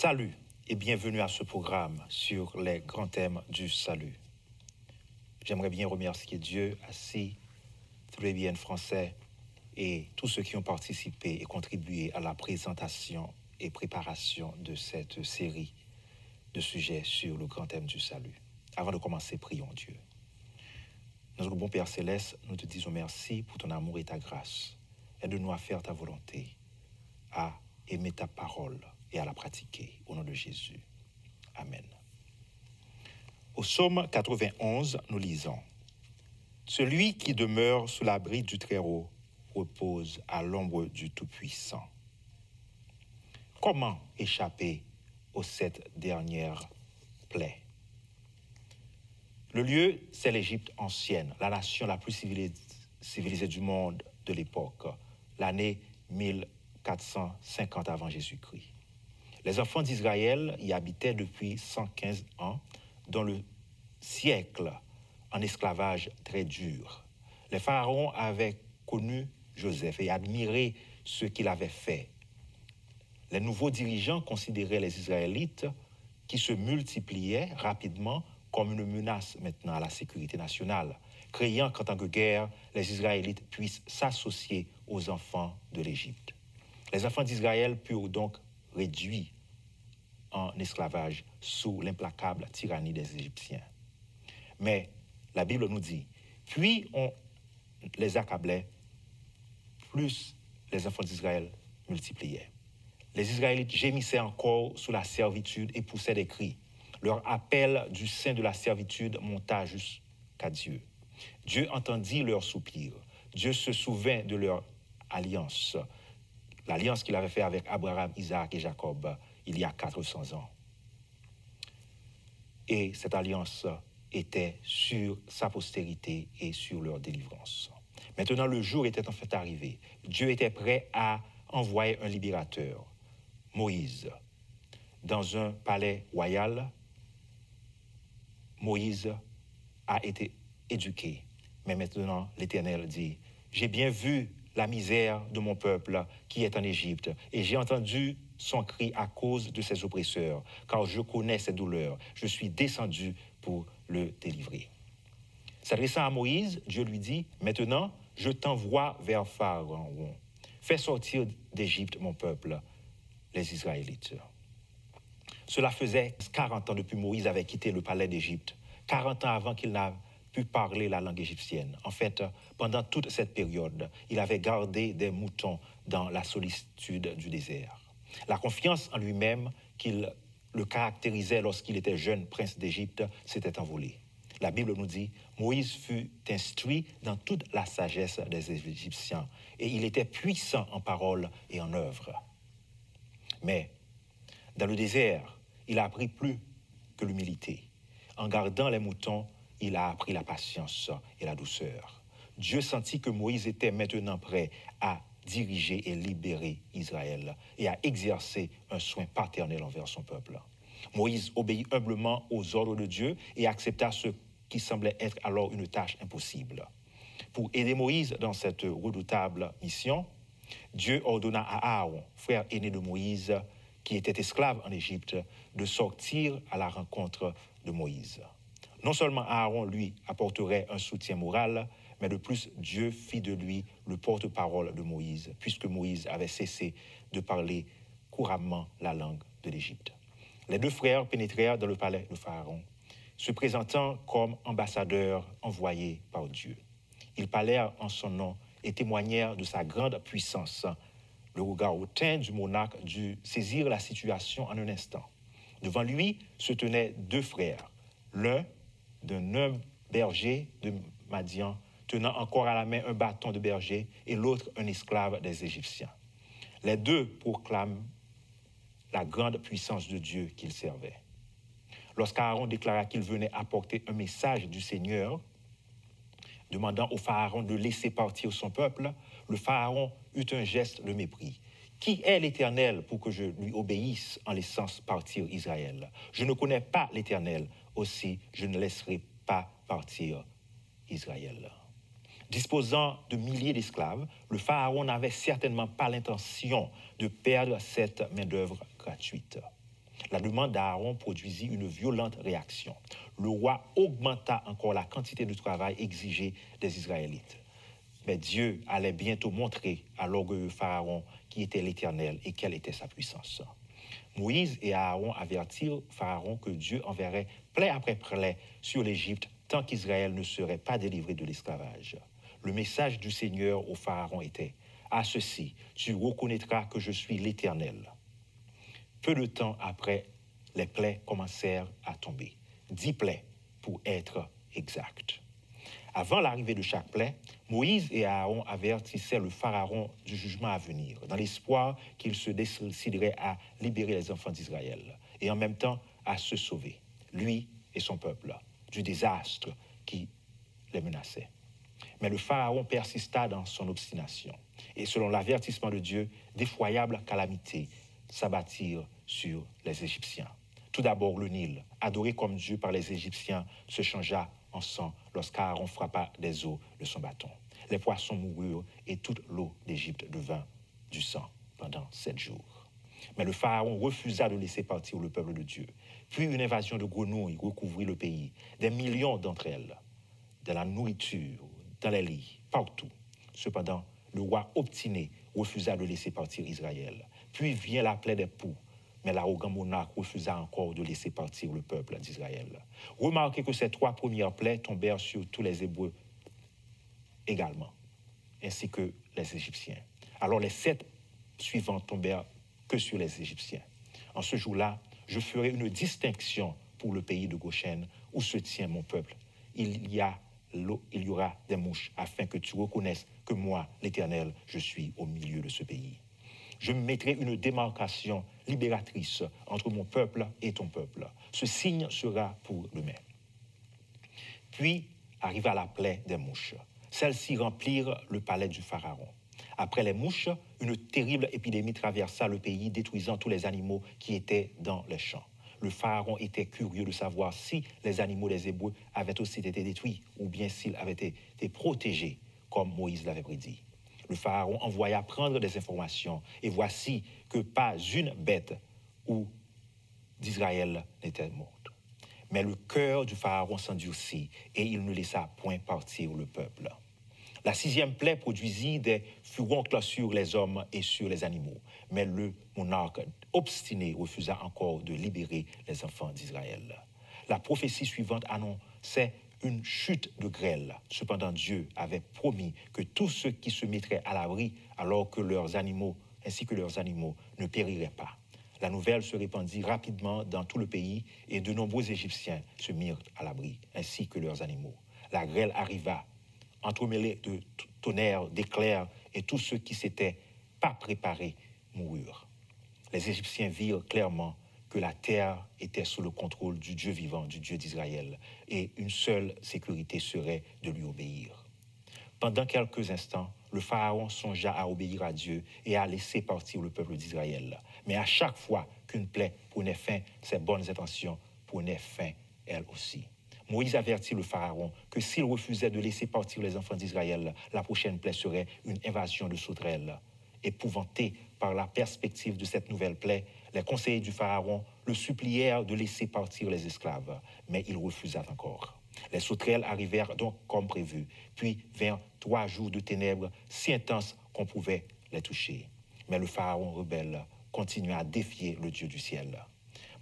Salut et bienvenue à ce programme sur les grands thèmes du salut. J'aimerais bien remercier Dieu, ainsi très bien français et tous ceux qui ont participé et contribué à la présentation et préparation de cette série de sujets sur le grand thème du salut. Avant de commencer, prions Dieu. Notre bon Père Céleste, nous te disons merci pour ton amour et ta grâce. Aide-nous à faire ta volonté, à aimer ta parole et à la pratiquer. Au nom de Jésus. Amen. Au psaume 91, nous lisons « Celui qui demeure sous l'abri du Très-Haut repose à l'ombre du Tout-Puissant. » Comment échapper aux 7 dernières plaies? Le lieu, c'est l'Égypte ancienne, la nation la plus civilisée du monde de l'époque, l'année 1450 avant Jésus-Christ. Les enfants d'Israël y habitaient depuis 115 ans, dans le siècle en esclavage très dur. Les pharaons avaient connu Joseph et admiré ce qu'il avait fait. Les nouveaux dirigeants considéraient les Israélites qui se multipliaient rapidement comme une menace maintenant à la sécurité nationale, craignant qu'en temps de guerre, les Israélites puissent s'associer aux enfants de l'Égypte. Les enfants d'Israël furent donc réduits en esclavage sous l'implacable tyrannie des Égyptiens. Mais la Bible nous dit, puis on les accablait, plus les enfants d'Israël multipliaient. Les Israélites gémissaient encore sous la servitude et poussaient des cris. Leur appel du sein de la servitude monta jusqu'à Dieu. Dieu entendit leurs soupirs. Dieu se souvint de leur alliance, l'alliance qu'il avait faite avec Abraham, Isaac et Jacob il y a 400 ans. Et cette alliance était sur sa postérité et sur leur délivrance. Maintenant, le jour était en fait arrivé. Dieu était prêt à envoyer un libérateur, Moïse. Dans un palais royal, Moïse a été éduqué. Mais maintenant, l'Éternel dit, « J'ai bien vu la misère de mon peuple qui est en Égypte, et j'ai entendu son cri à cause de ses oppresseurs, car je connais ses douleurs. Je suis descendu pour le délivrer. » S'adressant à Moïse, Dieu lui dit, « Maintenant, je t'envoie vers Pharaon. Fais sortir d'Égypte mon peuple, les Israélites. » Cela faisait 40 ans depuis Moïse avait quitté le palais d'Égypte, 40 ans avant qu'il n'a pu parler la langue égyptienne. En fait, pendant toute cette période, il avait gardé des moutons dans la solitude du désert. La confiance en lui-même qu'il le caractérisait lorsqu'il était jeune prince d'Égypte s'était envolée. La Bible nous dit, Moïse fut instruit dans toute la sagesse des Égyptiens et il était puissant en parole et en œuvre. Mais dans le désert, il a appris plus que l'humilité. En gardant les moutons, il a appris la patience et la douceur. Dieu sentit que Moïse était maintenant prêt à diriger et libérer Israël et à exercer un soin paternel envers son peuple. Moïse obéit humblement aux ordres de Dieu et accepta ce qui semblait être alors une tâche impossible. Pour aider Moïse dans cette redoutable mission, Dieu ordonna à Aaron, frère aîné de Moïse, qui était esclave en Égypte, de sortir à la rencontre de Moïse. Non seulement Aaron, lui, apporterait un soutien moral, mais de plus, Dieu fit de lui le porte-parole de Moïse, puisque Moïse avait cessé de parler couramment la langue de l'Égypte. Les deux frères pénétrèrent dans le palais de Pharaon, se présentant comme ambassadeurs envoyés par Dieu. Ils parlèrent en son nom et témoignèrent de sa grande puissance. Le regard hautain du monarque dut saisir la situation en un instant. Devant lui se tenaient deux frères, l'un d'un homme berger de Madian, tenant encore à la main un bâton de berger, et l'autre un esclave des Égyptiens. Les deux proclament la grande puissance de Dieu qu'ils servaient. Lorsqu'Aaron déclara qu'il venait apporter un message du Seigneur, demandant au Pharaon de laisser partir son peuple, le Pharaon eut un geste de mépris. « Qui est l'Éternel pour que je lui obéisse en laissant partir Israël? Je ne connais pas l'Éternel, aussi je ne laisserai pas partir Israël. » Disposant de milliers d'esclaves, le Pharaon n'avait certainement pas l'intention de perdre cette main-d'œuvre gratuite. La demande d'Aaron produisit une violente réaction. Le roi augmenta encore la quantité de travail exigée des Israélites. Mais Dieu allait bientôt montrer à l'orgueilleux Pharaon qui était l'Éternel et quelle était sa puissance. Moïse et Aaron avertirent Pharaon que Dieu enverrait plaie après plaie sur l'Égypte tant qu'Israël ne serait pas délivré de l'esclavage. Le message du Seigneur au Pharaon était « À ceci, tu reconnaîtras que je suis l'Éternel ». Peu de temps après, les plaies commencèrent à tomber. 10 plaies pour être exact. Avant l'arrivée de chaque plaie, Moïse et Aaron avertissaient le Pharaon du jugement à venir, dans l'espoir qu'il se déciderait à libérer les enfants d'Israël et en même temps à se sauver, lui et son peuple, du désastre qui les menaçait. Mais le Pharaon persista dans son obstination. Et selon l'avertissement de Dieu, d'effroyables calamités s'abattirent sur les Égyptiens. Tout d'abord, le Nil, adoré comme Dieu par les Égyptiens, se changea en sang lorsqu'Aaron frappa des eaux de son bâton. Les poissons moururent et toute l'eau d'Égypte devint du sang pendant 7 jours. Mais le Pharaon refusa de laisser partir le peuple de Dieu. Puis une invasion de grenouilles recouvrit le pays, des millions d'entre elles, de la nourriture, dans les lits, partout. Cependant, le roi obstiné refusa de laisser partir Israël. Puis vient la plaie des poux, mais l'arrogant monarque refusa encore de laisser partir le peuple d'Israël. Remarquez que ces 3 premières plaies tombèrent sur tous les Hébreux également, ainsi que les Égyptiens. Alors les 7 suivantes tombèrent que sur les Égyptiens. En ce jour-là, je ferai une distinction pour le pays de Goshen où se tient mon peuple. Il y aura des mouches afin que tu reconnaisses que moi, l'Éternel, je suis au milieu de ce pays. Je mettrai une démarcation libératrice entre mon peuple et ton peuple. Ce signe sera pour demain. Puis arriva la plaie des mouches. Celles-ci remplirent le palais du Pharaon. Après les mouches, une terrible épidémie traversa le pays, détruisant tous les animaux qui étaient dans les champs. Le Pharaon était curieux de savoir si les animaux des Hébreux avaient aussi été détruits ou bien s'ils avaient été protégés, comme Moïse l'avait prédit. Le Pharaon envoya prendre des informations, et voici que pas une bête ou d'Israël n'était morte. Mais le cœur du Pharaon s'endurcit, et il ne laissa point partir le peuple. La 6e plaie produisit des furoncles sur les hommes et sur les animaux. Mais le monarque obstiné refusa encore de libérer les enfants d'Israël. La prophétie suivante annonçait une chute de grêle. Cependant, Dieu avait promis que tous ceux qui se mettraient à l'abri alors que leurs animaux, ainsi que leurs animaux, ne périraient pas. La nouvelle se répandit rapidement dans tout le pays et de nombreux Égyptiens se mirent à l'abri, ainsi que leurs animaux. La grêle arriva, entremêlée de tonnerres, d'éclairs, et tous ceux qui s'étaient pas préparés moururent. Les Égyptiens virent clairement que la terre était sous le contrôle du Dieu vivant, du Dieu d'Israël, et une seule sécurité serait de lui obéir. Pendant quelques instants, le Pharaon songea à obéir à Dieu et à laisser partir le peuple d'Israël. Mais à chaque fois qu'une plaie prenait fin, ses bonnes intentions prenaient fin elles aussi. Moïse avertit le Pharaon que s'il refusait de laisser partir les enfants d'Israël, la prochaine plaie serait une invasion de sauterelles. Épouvantés par la perspective de cette nouvelle plaie, les conseillers du Pharaon le supplièrent de laisser partir les esclaves, mais il refusa encore. Les sauterelles arrivèrent donc comme prévu, puis vinrent 3 jours de ténèbres si intenses qu'on pouvait les toucher. Mais le Pharaon rebelle continua à défier le Dieu du ciel.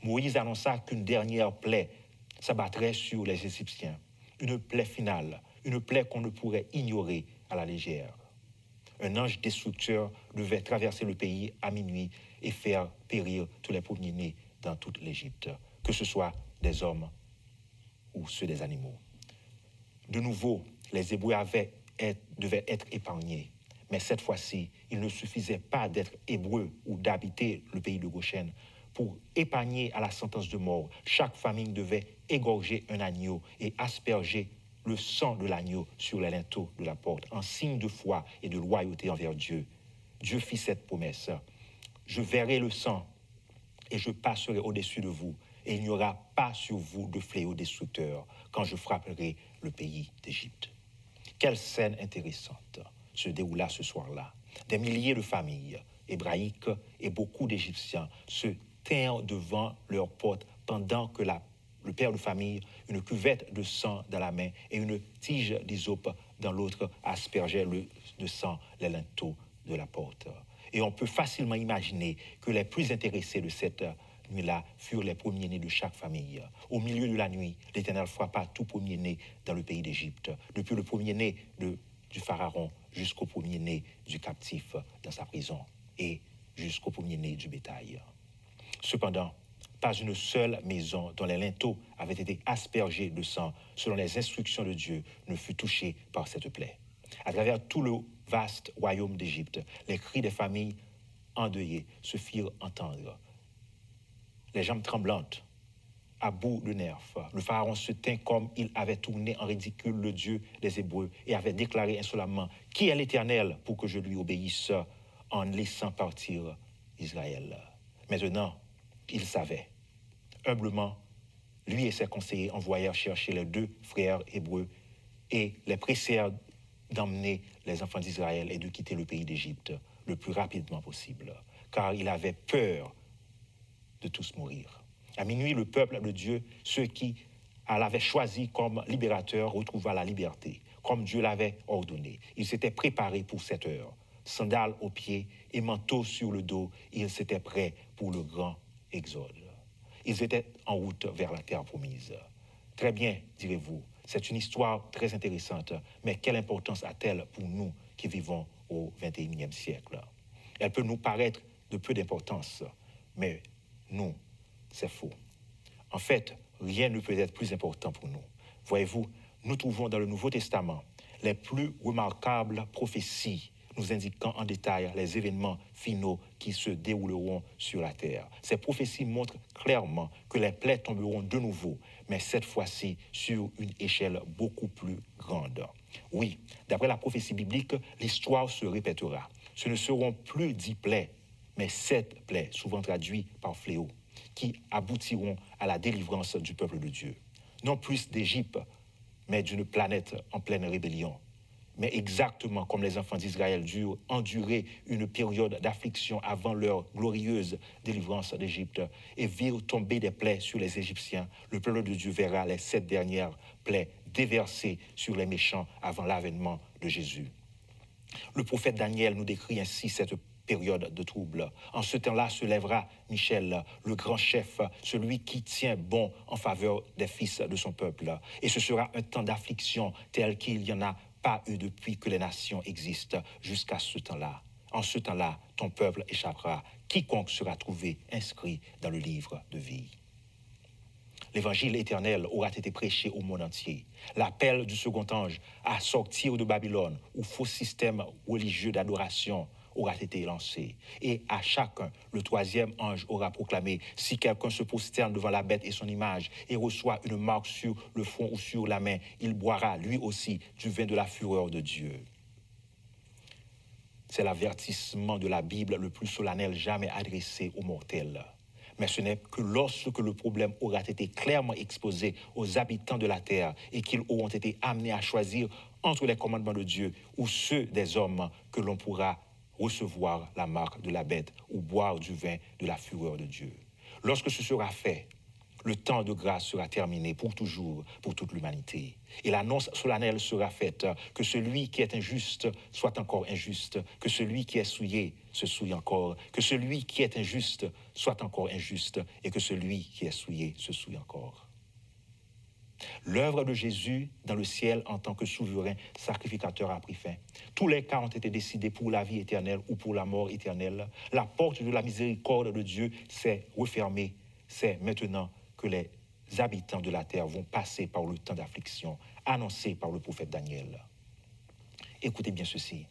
Moïse annonça qu'une dernière plaie s'abattrait sur les Égyptiens, une plaie finale, une plaie qu'on ne pourrait ignorer à la légère. Un ange destructeur devait traverser le pays à minuit et faire périr tous les premiers-nés dans toute l'Égypte, que ce soit des hommes ou ceux des animaux. De nouveau, les Hébreux devaient être épargnés. Mais cette fois-ci, il ne suffisait pas d'être hébreu ou d'habiter le pays de Goshen. Pour épargner à la sentence de mort, chaque famille devait égorger un agneau et asperger le sang de l'agneau sur les linteaux de la porte, en signe de foi et de loyauté envers Dieu. Dieu fit cette promesse. Je verrai le sang et je passerai au-dessus de vous, et il n'y aura pas sur vous de fléau destructeur quand je frapperai le pays d'Égypte. Quelle scène intéressante se déroula ce soir-là. Des milliers de familles hébraïques et beaucoup d'Égyptiens se tinrent devant leur porte pendant que le père de famille, une cuvette de sang dans la main et une tige d'hysope dans l'autre, aspergeait de sang les linteaux de la porte. Et on peut facilement imaginer que les plus intéressés de cette nuit-là furent les premiers-nés de chaque famille. Au milieu de la nuit, l'Éternel frappa tout premier-né dans le pays d'Égypte, depuis le premier-né du Pharaon jusqu'au premier-né du captif dans sa prison et jusqu'au premier-né du bétail. Cependant, pas une seule maison dont les linteaux avaient été aspergés de sang selon les instructions de Dieu ne fut touchée par cette plaie. À travers tout le vaste royaume d'Égypte, les cris des familles endeuillées se firent entendre. Les jambes tremblantes, à bout de nerfs, le Pharaon se tint comme il avait tourné en ridicule le Dieu des Hébreux et avait déclaré insolemment « Qui est l'Éternel pour que je lui obéisse en laissant partir Israël ?» Maintenant, il savait. Humblement, lui et ses conseillers envoyèrent chercher les deux frères hébreux et les pressèrent d'emmener les enfants d'Israël et de quitter le pays d'Égypte le plus rapidement possible, car il avait peur de tous mourir. À minuit, le peuple de Dieu, ceux qui l'avaient choisi comme libérateur, retrouva la liberté, comme Dieu l'avait ordonné. Ils s'étaient préparés pour cette heure. Sandales aux pieds et manteau sur le dos, ils s'étaient prêts pour le grand exode. Ils étaient en route vers la terre promise. Très bien, direz-vous, c'est une histoire très intéressante, mais quelle importance a-t-elle pour nous qui vivons au XXIe siècle? Elle peut nous paraître de peu d'importance, mais nous, c'est faux. En fait, rien ne peut être plus important pour nous. Voyez-vous, nous trouvons dans le Nouveau Testament les plus remarquables prophéties nous indiquant en détail les événements finaux qui se dérouleront sur la terre. Ces prophéties montrent clairement que les plaies tomberont de nouveau, mais cette fois-ci sur une échelle beaucoup plus grande. Oui, d'après la prophétie biblique, l'histoire se répétera. Ce ne seront plus 10 plaies, mais 7 plaies, souvent traduites par fléau, qui aboutiront à la délivrance du peuple de Dieu. Non plus d'Égypte, mais d'une planète en pleine rébellion. Mais exactement comme les enfants d'Israël durent endurer une période d'affliction avant leur glorieuse délivrance d'Égypte et virent tomber des plaies sur les Égyptiens, le peuple de Dieu verra les 7 dernières plaies déversées sur les méchants avant l'avènement de Jésus. Le prophète Daniel nous décrit ainsi cette période de trouble. En ce temps-là se lèvera Michel, le grand chef, celui qui tient bon en faveur des fils de son peuple. Et ce sera un temps d'affliction tel qu'il y en a pas eu depuis que les nations existent jusqu'à ce temps-là. En ce temps-là, ton peuple échappera, quiconque sera trouvé inscrit dans le livre de vie. L'évangile éternel aura été prêché au monde entier. L'appel du second ange à sortir de Babylone, où faux système religieux d'adoration aura été lancé. Et à chacun, le troisième ange aura proclamé, si quelqu'un se prosterne devant la bête et son image et reçoit une marque sur le front ou sur la main, il boira lui aussi du vin de la fureur de Dieu. C'est l'avertissement de la Bible le plus solennel jamais adressé aux mortels. Mais ce n'est que lorsque le problème aura été clairement exposé aux habitants de la terre et qu'ils auront été amenés à choisir entre les commandements de Dieu ou ceux des hommes que l'on pourra recevoir la marque de la bête ou boire du vin de la fureur de Dieu. Lorsque ce sera fait, le temps de grâce sera terminé pour toujours, pour toute l'humanité. Et l'annonce solennelle sera faite que celui qui est injuste soit encore injuste, que celui qui est souillé se souille encore, que celui qui est injuste soit encore injuste, et que celui qui est souillé se souille encore. L'œuvre de Jésus dans le ciel en tant que souverain sacrificateur a pris fin. Tous les cas ont été décidés pour la vie éternelle ou pour la mort éternelle. La porte de la miséricorde de Dieu s'est refermée. C'est maintenant que les habitants de la terre vont passer par le temps d'affliction annoncé par le prophète Daniel. Écoutez bien ceci.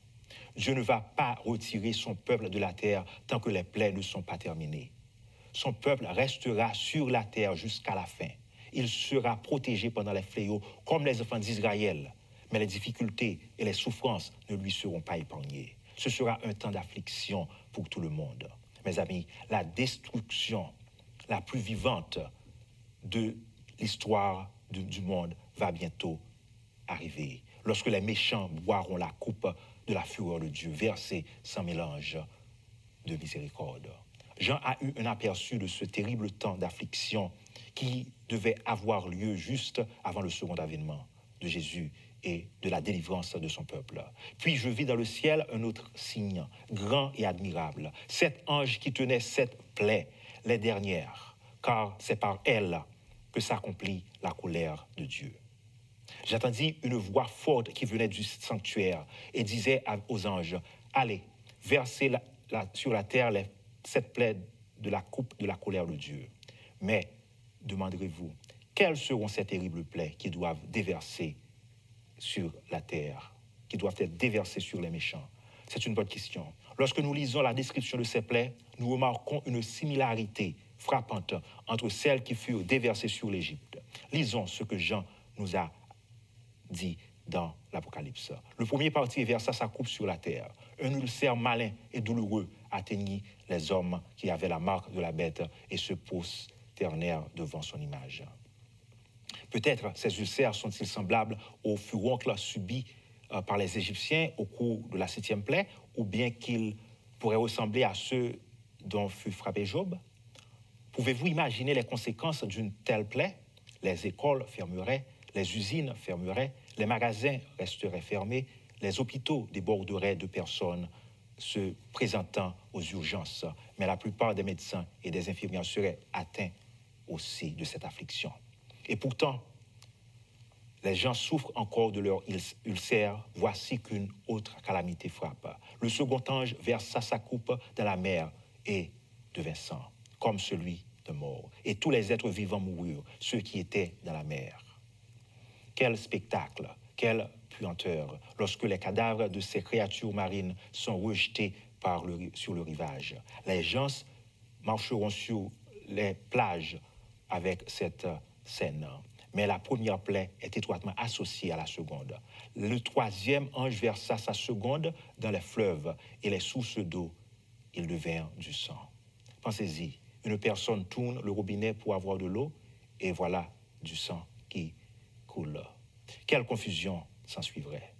Dieu ne va pas retirer son peuple de la terre tant que les plaies ne sont pas terminées. Son peuple restera sur la terre jusqu'à la fin. Il sera protégé pendant les fléaux comme les enfants d'Israël. Mais les difficultés et les souffrances ne lui seront pas épargnées. Ce sera un temps d'affliction pour tout le monde. Mes amis, la destruction la plus vivante de l'histoire du monde va bientôt arriver. Lorsque les méchants boiront la coupe de la fureur de Dieu, versée sans mélange de miséricorde. Jean a eu un aperçu de ce terrible temps d'affliction qui devait avoir lieu juste avant le second avènement de Jésus et de la délivrance de son peuple. Puis je vis dans le ciel un autre signe, grand et admirable, 7 anges qui tenaient 7 plaies, les dernières, car c'est par elles que s'accomplit la colère de Dieu. J'entendis une voix forte qui venait du sanctuaire et disait aux anges, « Allez, versez sur la terre les 7 plaies de la coupe de la colère de Dieu. » Mais, demanderez-vous, quelles seront ces terribles plaies qui doivent déverser sur la terre, qui doivent être déversées sur les méchants? C'est une bonne question. Lorsque nous lisons la description de ces plaies, nous remarquons une similarité frappante entre celles qui furent déversées sur l'Égypte. Lisons ce que Jean nous a dit dans l'Apocalypse. Le premier parti versa sa coupe sur la terre. Un ulcère malin et douloureux atteignit les hommes qui avaient la marque de la bête et se prosternèrent devant son image. Peut-être ces ulcères sont-ils semblables aux furoncles subis par les Égyptiens au cours de la 7e plaie, ou bien qu'ils pourraient ressembler à ceux dont fut frappé Job? Pouvez-vous imaginer les conséquences d'une telle plaie? Les écoles fermeraient, les usines fermeraient, les magasins resteraient fermés, les hôpitaux déborderaient de personnes se présentant aux urgences, mais la plupart des médecins et des infirmières seraient atteints aussi de cette affliction. Et pourtant, les gens souffrent encore de leur ulcère. Voici qu'une autre calamité frappe. Le second ange versa sa coupe dans la mer et devint sang, comme celui de mort. Et tous les êtres vivants moururent, ceux qui étaient dans la mer. Quel spectacle, quelle puanteur, lorsque les cadavres de ces créatures marines sont rejetés sur le rivage. Les gens marcheront sur les plages avec cette scène. Mais la première plaie est étroitement associée à la seconde. Le troisième ange versa sa seconde dans les fleuves et les sources d'eau. Ils devinrent du sang. Pensez-y, une personne tourne le robinet pour avoir de l'eau et voilà du sang qui coule. Quelle confusion s'ensuivrait.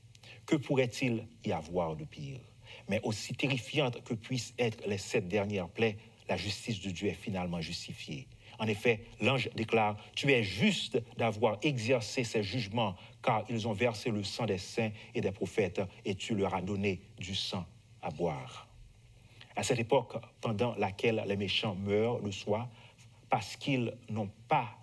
Que pourrait-il y avoir de pire? Mais aussi terrifiante que puissent être les 7 dernières plaies, la justice de Dieu est finalement justifiée. En effet, l'ange déclare, « Tu es juste d'avoir exercé ces jugements, car ils ont versé le sang des saints et des prophètes, et tu leur as donné du sang à boire. » À cette époque, pendant laquelle les méchants meurent le soir, parce qu'ils n'ont pas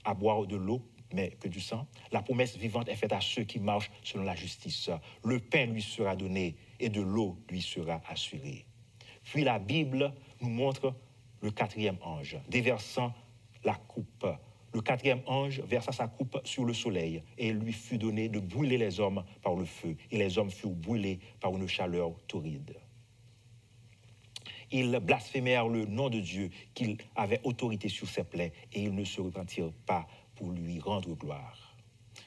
à boire de l'eau, mais que du sang, la promesse vivante est faite à ceux qui marchent selon la justice. Le pain lui sera donné et de l'eau lui sera assurée. Puis la Bible nous montre le 4e ange, déversant la coupe. Le 4e ange versa sa coupe sur le soleil et il lui fut donné de brûler les hommes par le feu. Et les hommes furent brûlés par une chaleur torride. Ils blasphémèrent le nom de Dieu, qu'il avait autorité sur ses plaies, et ils ne se repentirent pas pour lui rendre gloire.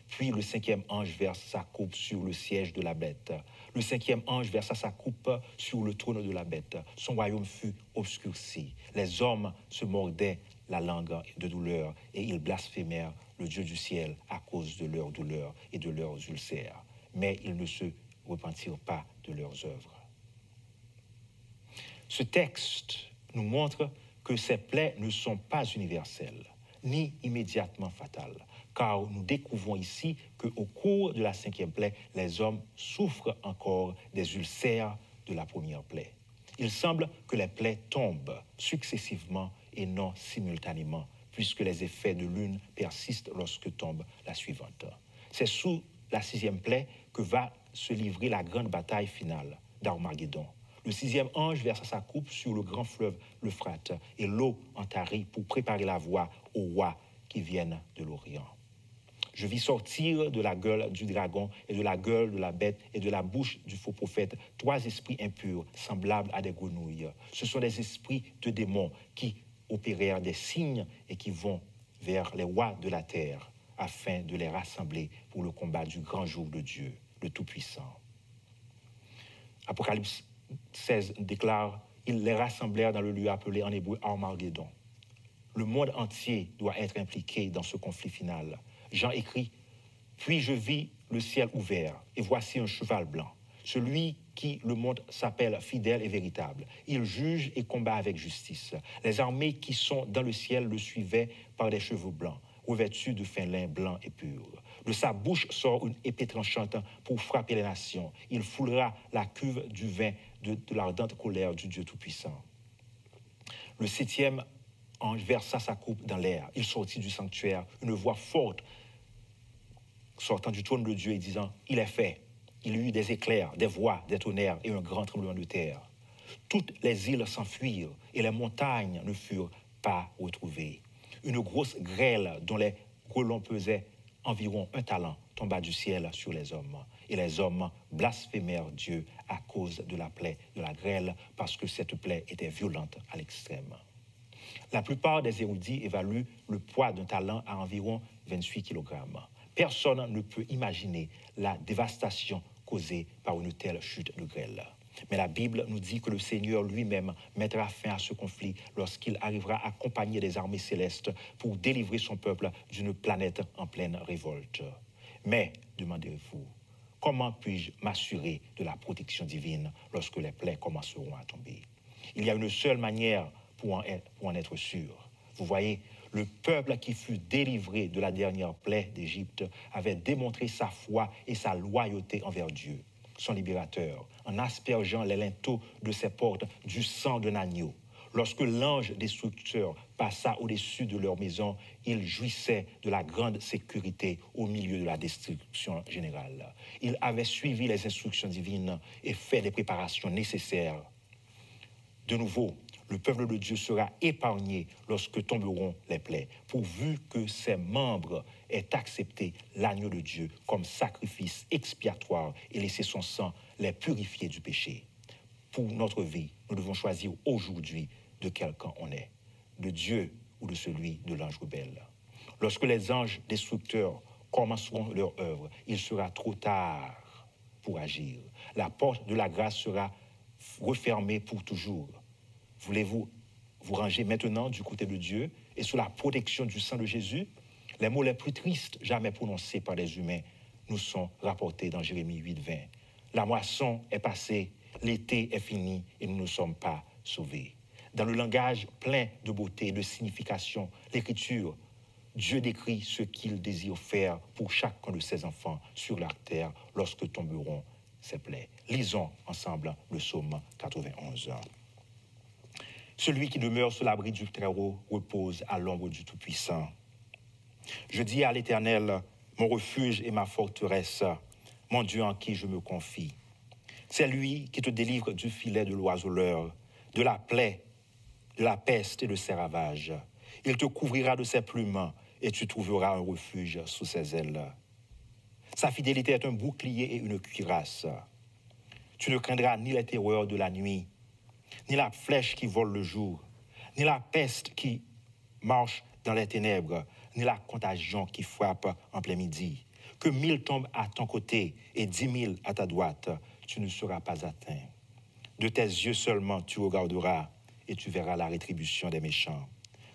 Puis le 5e ange versa sa coupe sur le siège de la bête. Le 5e ange versa sa coupe sur le trône de la bête. Son royaume fut obscurci. Les hommes se mordaient la langue de douleur et ils blasphémèrent le Dieu du ciel à cause de leurs douleurs et de leurs ulcères. Mais ils ne se repentirent pas de leurs œuvres. Ce texte nous montre que ces plaies ne sont pas universelles, ni immédiatement fatales, car nous découvrons ici qu'au cours de la 5e plaie, les hommes souffrent encore des ulcères de la première plaie. Il semble que les plaies tombent successivement et non simultanément, puisque les effets de l'une persistent lorsque tombe la suivante. C'est sous la 6e plaie que va se livrer la grande bataille finale d'Armageddon. Le 6e ange versa sa coupe sur le grand fleuve l'Euphrate et l'eau en tarit pour préparer la voie aux rois qui viennent de l'Orient. Je vis sortir de la gueule du dragon et de la gueule de la bête et de la bouche du faux prophète 3 esprits impurs semblables à des grenouilles. Ce sont des esprits de démons qui opérèrent des signes et qui vont vers les rois de la terre afin de les rassembler pour le combat du grand jour de Dieu, le Tout-Puissant. Apocalypse 16 déclare « Ils les rassemblèrent dans le lieu appelé en hébreu Armageddon ». Le monde entier doit être impliqué dans ce conflit final. Jean écrit « Puis je vis le ciel ouvert, et voici un cheval blanc. Celui qui le monde s'appelle fidèle et véritable. Il juge et combat avec justice. Les armées qui sont dans le ciel le suivaient par des chevaux blancs, revêtus de fin lin blanc et pur. De sa bouche sort une épée tranchante pour frapper les nations. Il foulera la cuve du vin de l'ardente colère du Dieu Tout-Puissant. Le septième ange versa sa coupe dans l'air. Il sortit du sanctuaire, une voix forte sortant du trône de Dieu et disant « Il est fait ». Il y eut des éclairs, des voix, des tonnerres et un grand tremblement de terre. Toutes les îles s'enfuirent et les montagnes ne furent pas retrouvées. Une grosse grêle dont les grêlons pesaient environ 1 talent tomba du ciel sur les hommes. Et les hommes blasphémèrent Dieu à cause de la plaie de la grêle parce que cette plaie était violente à l'extrême. La plupart des érudits évaluent le poids d'un talent à environ 28 kg. Personne ne peut imaginer la dévastation causée par une telle chute de grêle. Mais la Bible nous dit que le Seigneur lui-même mettra fin à ce conflit lorsqu'il arrivera accompagné des armées célestes pour délivrer son peuple d'une planète en pleine révolte. Mais, demandez-vous, comment puis-je m'assurer de la protection divine lorsque les plaies commenceront à tomber? Il y a une seule manière pour en être sûr. Vous voyez, le peuple qui fut délivré de la dernière plaie d'Égypte avait démontré sa foi et sa loyauté envers Dieu, son libérateur, en aspergeant les linteaux de ses portes du sang d'un agneau. Lorsque l'ange destructeur passa au-dessus de leur maison, ils jouissaient de la grande sécurité au milieu de la destruction générale. Ils avaient suivi les instructions divines et fait les préparations nécessaires. De nouveau, le peuple de Dieu sera épargné lorsque tomberont les plaies, pourvu que ses membres aient accepté l'agneau de Dieu comme sacrifice expiatoire et laissé son sang les purifier du péché. Pour notre vie, nous devons choisir aujourd'hui de quel camp on est, de Dieu ou de celui de l'ange rebelle. Lorsque les anges destructeurs commenceront leur œuvre, il sera trop tard pour agir. La porte de la grâce sera refermée pour toujours. Voulez-vous vous ranger maintenant du côté de Dieu et sous la protection du sang de Jésus? Les mots les plus tristes jamais prononcés par les humains nous sont rapportés dans Jérémie 8:20. La moisson est passée, l'été est fini et nous ne sommes pas sauvés. Dans le langage plein de beauté et de signification, l'Écriture, Dieu décrit ce qu'il désire faire pour chacun de ses enfants sur la terre lorsque tomberont ses plaies. Lisons ensemble le psaume 91. Celui qui demeure sous l'abri du Très-Haut repose à l'ombre du Tout-Puissant. Je dis à l'Éternel, mon refuge et ma forteresse, mon Dieu en qui je me confie. C'est lui qui te délivre du filet de l'oiseleur, de la plaie, de la peste et de ses ravages. Il te couvrira de ses plumes et tu trouveras un refuge sous ses ailes. Sa fidélité est un bouclier et une cuirasse. Tu ne craindras ni les terreurs de la nuit, ni la flèche qui vole le jour, ni la peste qui marche dans les ténèbres, ni la contagion qui frappe en plein midi. Que 1000 tombent à ton côté et 10 000 à ta droite, tu ne seras pas atteint. De tes yeux seulement tu regarderas et tu verras la rétribution des méchants.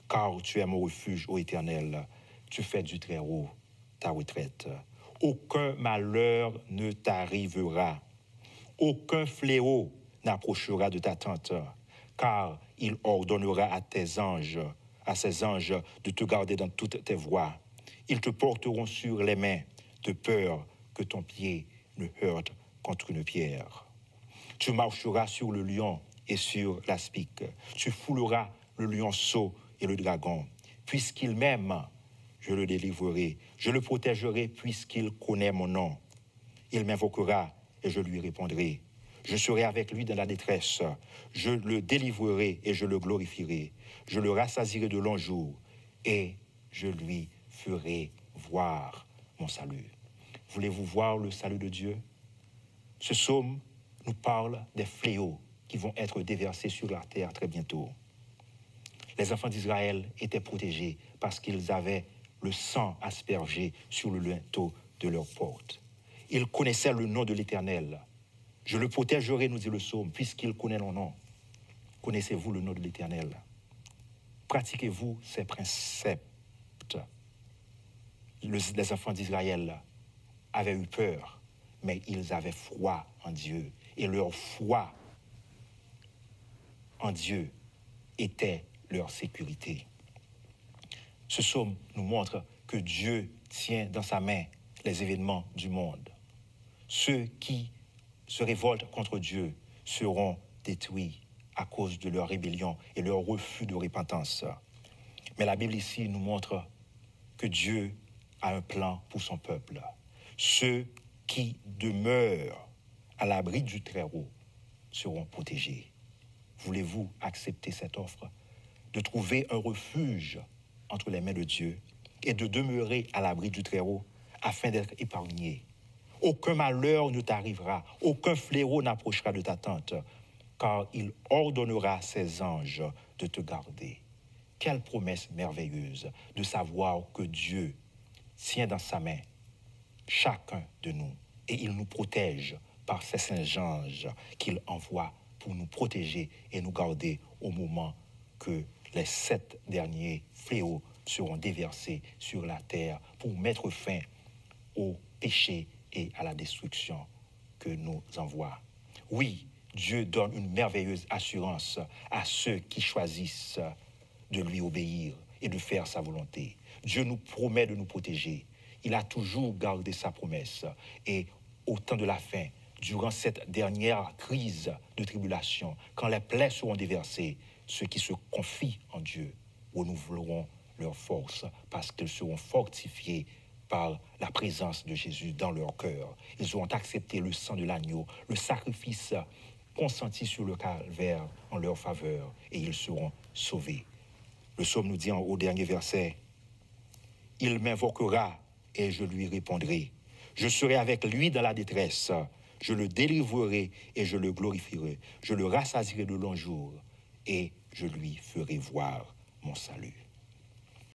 Car tu es mon refuge, ô Éternel, tu fais du Très-Haut ta retraite. Aucun malheur ne t'arrivera, aucun fléau n'approchera de ta tente, car il ordonnera à ses anges de te garder dans toutes tes voies. Ils te porteront sur les mains, de peur que ton pied ne heurte contre une pierre. Tu marcheras sur le lion et sur l'aspic. Tu fouleras le lionceau et le dragon. Puisqu'il m'aime, je le délivrerai. Je le protégerai puisqu'il connaît mon nom. Il m'invoquera et je lui répondrai. Je serai avec lui dans la détresse. Je le délivrerai et je le glorifierai. Je le rassasierai de longs jours et je lui ferai voir mon salut. Voulez-vous voir le salut de Dieu? Ce psaume nous parle des fléaux qui vont être déversés sur la terre très bientôt. Les enfants d'Israël étaient protégés parce qu'ils avaient le sang aspergé sur le linteau de leur porte. Ils connaissaient le nom de l'Éternel. Je le protégerai, nous dit le psaume, puisqu'il connaît mon nom. Connaissez-vous le nom de l'Éternel? Pratiquez-vous ces préceptes? Les enfants d'Israël avaient eu peur, mais ils avaient foi en Dieu. Et leur foi en Dieu était leur sécurité. Ce psaume nous montre que Dieu tient dans sa main les événements du monde. Ceux qui se révoltent contre Dieu seront détruits à cause de leur rébellion et leur refus de repentance. Mais la Bible ici nous montre que Dieu a un plan pour son peuple. Ceux qui demeurent à l'abri du Très-Haut seront protégés. Voulez-vous accepter cette offre de trouver un refuge entre les mains de Dieu et de demeurer à l'abri du Très-Haut afin d'être épargné? Aucun malheur ne t'arrivera, aucun fléau n'approchera de ta tente, car il ordonnera ses anges de te garder. Quelle promesse merveilleuse de savoir que Dieu tient dans sa main chacun de nous et il nous protège par ses saints anges qu'il envoie pour nous protéger et nous garder au moment que les 7 derniers fléaux seront déversés sur la terre pour mettre fin au péché et à la destruction que nous envoie. Oui, Dieu donne une merveilleuse assurance à ceux qui choisissent de lui obéir et de faire sa volonté. Dieu nous promet de nous protéger. Il a toujours gardé sa promesse. Et au temps de la fin, durant cette dernière crise de tribulation, quand les plaies seront déversées, ceux qui se confient en Dieu renouveleront leur force parce qu'ils seront fortifiés par la présence de Jésus dans leur cœur. Ils auront accepté le sang de l'agneau, le sacrifice consenti sur le calvaire en leur faveur, et ils seront sauvés. Le psaume nous dit au dernier verset, « Il m'invoquera et je lui répondrai. Je serai avec lui dans la détresse. Je le délivrerai et je le glorifierai. Je le rassasierai de longs jours et je lui ferai voir mon salut. »